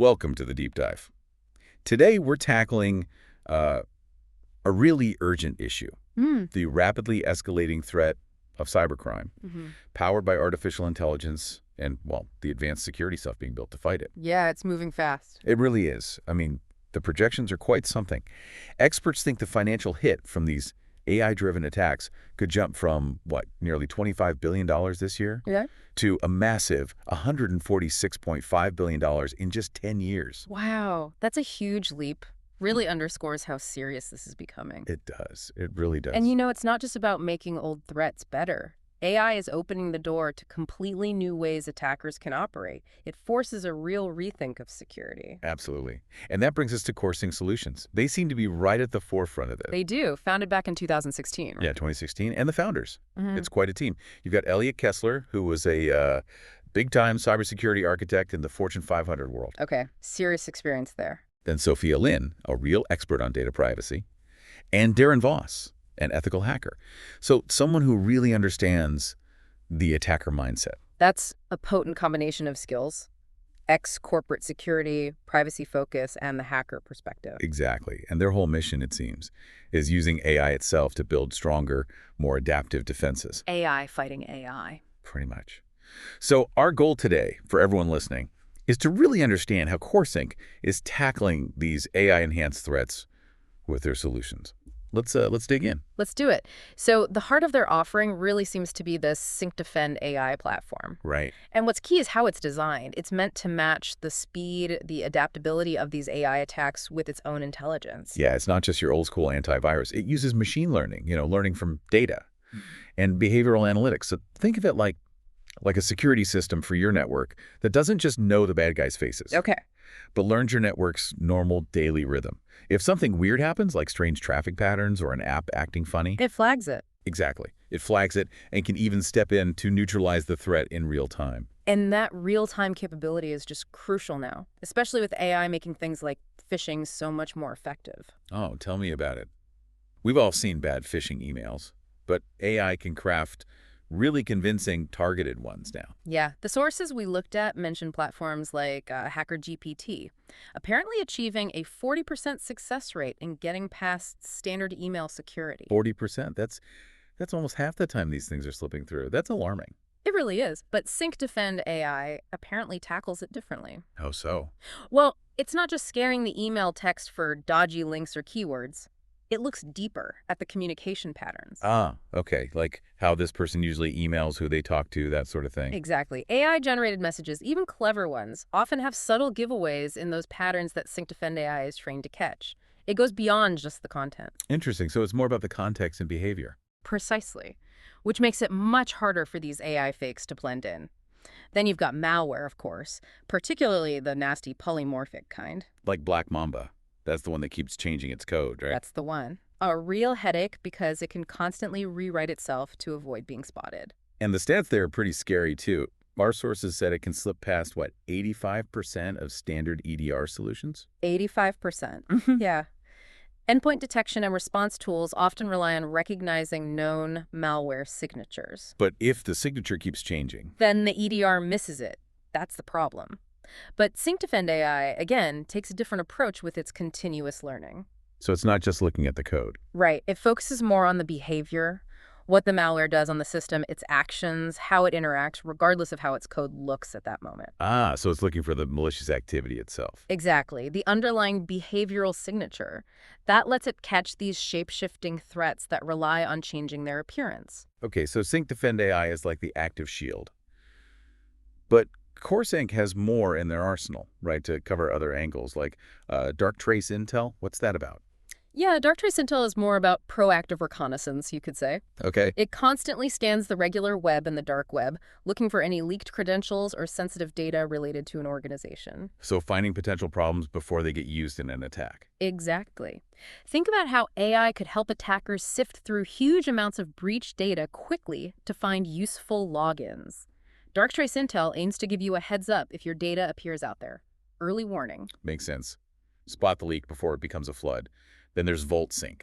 Welcome to the Deep Dive. Today we're tackling uh, a really urgent issue, Mm. the rapidly escalating threat of cybercrime, hmm powered by artificial intelligence and, well, the advanced security stuff being built to fight it. Yeah, it's moving fast. It really is. I mean, the projections are quite something. Experts think the financial hit from these AI-driven attacks could jump from, what, nearly $25 billion this year Yeah. to a massive $146.5 billion in just 10 years. Wow, that's a huge leap. Really underscores how serious this is becoming. It does. It really And does. it's not just about making old threats better. AI is opening the door to completely new ways attackers can operate. It forces a real rethink of security. Absolutely. And that brings us to CoreSync Solutions. They seem to be right at the forefront of this. They do, founded back in 2016, right? Yeah, 2016. And the founders. hmm It's quite a team. You've got Elliot Kessler, who was a big-time cybersecurity architect in the Fortune 500 world. Okay, serious experience there. Then Sophia Lin, a real expert on data privacy. And Darren Voss, an ethical hacker. So someone who really understands the attacker mindset. That's a potent combination of skills. Ex-corporate security, privacy focus, and the hacker perspective. Exactly. And their whole mission, it seems, is using AI itself to build stronger, more adaptive defenses. AI fighting AI. Pretty much. So our goal today, for everyone listening, is to really understand how CoreSync is tackling these AI-enhanced threats with their solutions. Let's dig in. Let's do it. So the heart of their offering really seems to be the Sync Defend AI platform. Right. And what's key is how it's designed. It's meant to match the speed, the adaptability of these AI attacks with its own intelligence. Yeah, it's not just your old school antivirus. It uses machine learning, learning from data and behavioral analytics. So think of it like a security system for your network that doesn't just know the bad guys' faces, Okay. but learns your network's normal daily rhythm. If something weird happens, like strange traffic patterns or an app acting funny, It flags it. exactly, it flags it and can even step in to neutralize the threat in real time. And that real-time capability is just crucial now, especially with AI making things like phishing so much more effective. Oh, tell me about it. We've all seen bad phishing emails, but AI can craft really convincing targeted ones now. Yeah, the sources we looked at mentioned platforms like HackerGPT, apparently achieving a 40% success rate in getting past standard email security. 40%, that's almost half the time these things are slipping through. That's alarming. It really is, but Sync Defend AI apparently tackles it differently. How so? Well, it's not just scanning the email text for dodgy links or keywords. It looks deeper at the communication patterns. Ah, okay, like how this person usually emails, who they talk to, that sort of thing. Exactly. AI-generated messages, even clever ones, often have subtle giveaways in those patterns that Sync Defend AI is trained to catch. It goes beyond just the content. Interesting. So it's more about the context and behavior. Precisely. Which makes it much harder for these AI fakes to blend in. Then you've got malware, of course, particularly the nasty polymorphic kind. Like Black Mamba. That's the one that keeps changing its code, right? That's the one. A real headache because it can constantly rewrite itself to avoid being spotted. And the stats there are pretty scary, too. Our sources said it can slip past, what, 85% of standard EDR solutions? 85%. Yeah. Endpoint detection and response tools often rely on recognizing known malware signatures. But if the signature keeps changing, Then the EDR misses it. That's the problem. But Sync Defend AI, again, takes a different approach with its continuous learning. so it's not just looking at the code. Right. It focuses more on the behavior, what the malware does on the system, its actions, how it interacts, regardless of how its code looks at that moment. Ah, so it's looking for the malicious activity itself. Exactly. The underlying behavioral signature. That lets it catch these shape-shifting threats that rely on changing their appearance. Okay, so Sync Defend AI is like the active shield. But CoreSync has more in their arsenal, right, to cover other angles, like dark trace intel. What's that about? Yeah, Darktrace Intel is more about proactive reconnaissance, you could say. Okay. It constantly scans the regular web and the dark web, looking for any leaked credentials or sensitive data related to an organization. So finding potential problems before they get used in an attack. Exactly. Think about how AI could help attackers sift through huge amounts of breached data quickly to find useful logins. Darktrace Intel aims to give you a heads up if your data appears out there. Early warning. Makes sense. Spot the leak before it becomes a flood. Then there's VaultSync.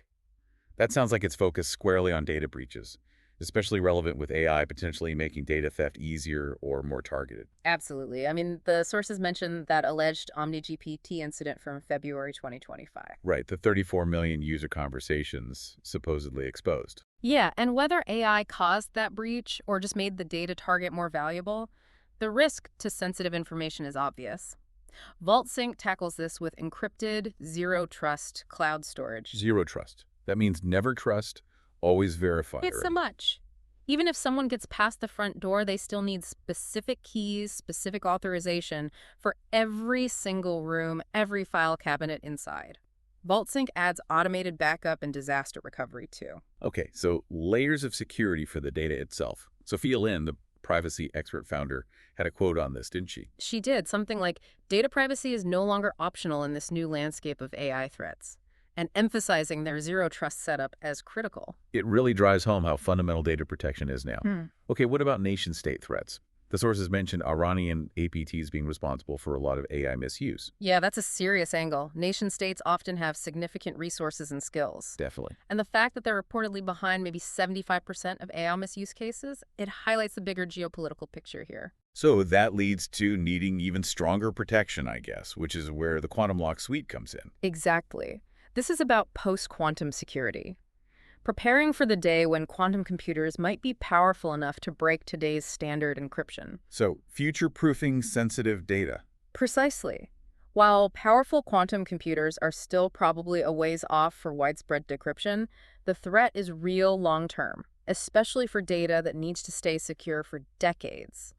That sounds like it's focused squarely on data breaches. especially relevant with AI potentially making data theft easier or more targeted. Absolutely. I mean, the sources mentioned that alleged OmniGPT incident from February 2025. Right, the 34 million user conversations supposedly exposed. Yeah, and whether AI caused that breach or just made the data target more valuable, the risk to sensitive information is obvious. VaultSync tackles this with encrypted, zero-trust cloud storage. Zero trust. That means never trust, always verify, It's so right? much. Even if someone gets past the front door, they still need specific keys, specific authorization for every single room, every file cabinet inside. VaultSync adds automated backup and disaster recovery too. Okay, so layers of security for the data itself. Sophia Lin, the privacy expert founder, had a quote on this, didn't she? She did something like, data privacy is no longer optional in this new landscape of AI threats, and emphasizing their zero trust setup as critical. It really drives home how fundamental data protection is now. Hmm. Okay, what about nation-state threats? The sources mentioned Iranian APTs being responsible for a lot of AI misuse. Yeah, that's a serious angle. Nation states often have significant resources and skills. Definitely. And the fact that they're reportedly behind maybe 75% of AI misuse cases, it highlights the bigger geopolitical picture here. So that leads to needing even stronger protection, I guess, which is where the quantum lock suite comes in. Exactly. This is about post-quantum security. Preparing for the day when quantum computers might be powerful enough to break today's standard encryption. So future-proofing sensitive data. Precisely. While powerful quantum computers are still probably a ways off for widespread decryption, the threat is real long-term, especially for data that needs to stay secure for decades.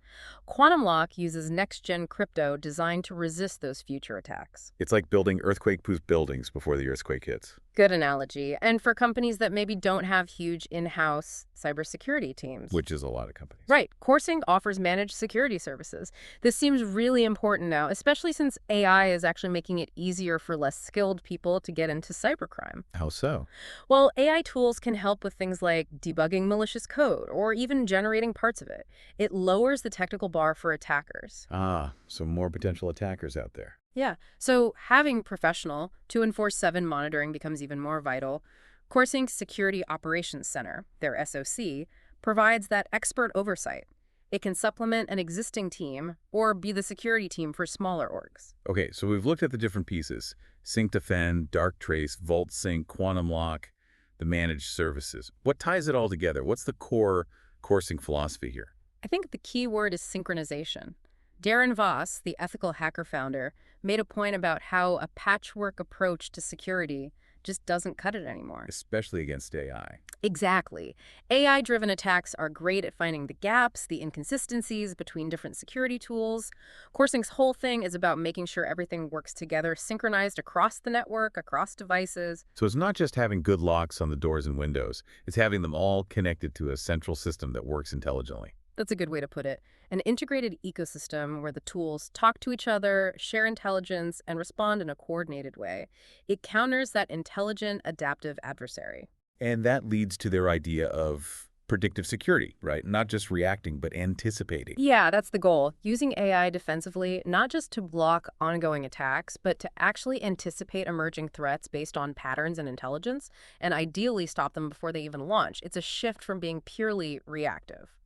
Quantum lock uses next-gen crypto designed to resist those future attacks. It's like building earthquake-proof buildings before the earthquake hits. Good analogy. And for companies that maybe don't have huge in-house cybersecurity teams. Which is a lot of companies. Right. CoreSync offers managed security services. This seems really important now, especially since AI is actually making it easier for less skilled people to get into cybercrime. How so? Well, AI tools can help with things like debugging malicious code or even generating parts of it. It lowers the technical bar for attackers. Ah, so more potential attackers out there. Yeah, so having professional 24/7 monitoring becomes even more vital. CoreSync Security Operations Center, their SOC, provides that expert oversight. It can supplement an existing team or be the security team for smaller orgs. Okay, so we've looked at the different pieces. Sync Defend, Dark Trace, Vault Sync, Quantum Lock, the managed services. What ties it all together? What's the core CoreSync philosophy here? I think the key word is synchronization. Darren Voss, the ethical hacker founder, made a point about how a patchwork approach to security just doesn't cut it anymore. Especially against AI. Exactly. AI-driven attacks are great at finding the gaps, the inconsistencies between different security tools. CoreSync's whole thing is about making sure everything works together, synchronized across the network, across devices. So it's not just having good locks on the doors and windows. It's having them all connected to a central system that works intelligently. That's a good way to put it. An integrated ecosystem where the tools talk to each other, share intelligence, and respond in a coordinated way. It counters that intelligent, adaptive adversary. And that leads to their idea of predictive security, right? Not just reacting, but anticipating. Yeah, that's the goal. Using AI defensively, not just to block ongoing attacks, but to actually anticipate emerging threats based on patterns and intelligence, and ideally stop them before they even launch. It's a shift from being purely reactive.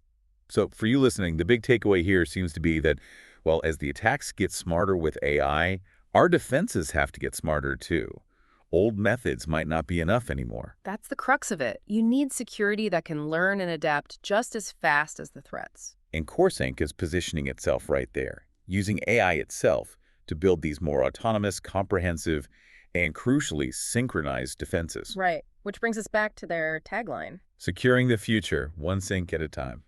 So for you listening, the big takeaway here seems to be that, well, as the attacks get smarter with AI, our defenses have to get smarter too. Old methods might not be enough anymore. That's the crux of it. You need security that can learn and adapt just as fast as the threats. And CoreSync is positioning itself right there, using AI itself to build these more autonomous, comprehensive, and crucially synchronized defenses. Right, which brings us back to their tagline. Securing the future, one sync at a time.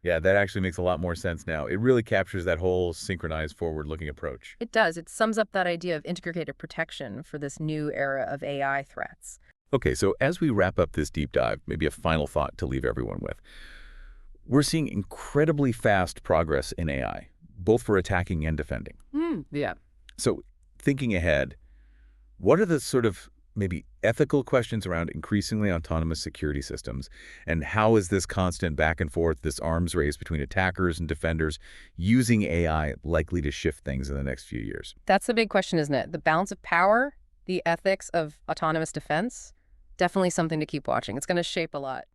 Yeah, that actually makes a lot more sense now. It really captures that whole synchronized, forward-looking approach. It does. It sums up that idea of integrated protection for this new era of AI threats. Okay, so as we wrap up this deep dive, maybe a final thought to leave everyone with. We're seeing incredibly fast progress in AI, both for attacking and defending. Yeah. So thinking ahead, what are the sort of maybe ethical questions around increasingly autonomous security systems, and how is this constant back and forth, this arms race between attackers and defenders using AI likely to shift things in the next few years? That's the big question, isn't it? The balance of power, the ethics of autonomous defense, definitely something to keep watching. It's going to shape a lot.